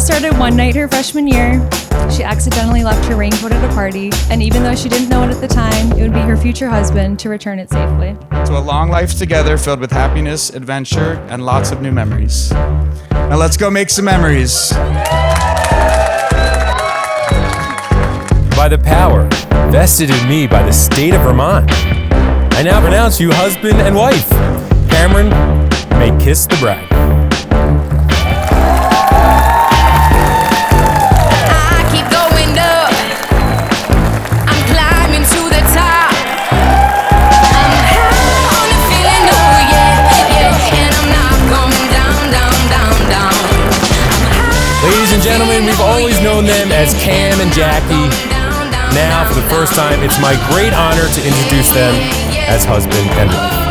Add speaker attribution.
Speaker 1: started one night her freshman year. She accidentally left her raincoat at a party, and even though she didn't know it at the time, it would be her future husband to return it safely.
Speaker 2: To a long life together filled with happiness, adventure, and lots of new memories. Now let's go make some memories.
Speaker 3: By the power vested in me by the state of Vermont, I now pronounce you husband and wife. Tamron, may kiss the bride.
Speaker 4: I keep going up. I'm climbing to the top. I'm high on a feeling, oh yeah, and I'm not going down, down, down, down.
Speaker 3: Ladies and gentlemen, we've always known them as Cam and Jacqui. Now, for the first time, it's my great honor to introduce them as husband and wife.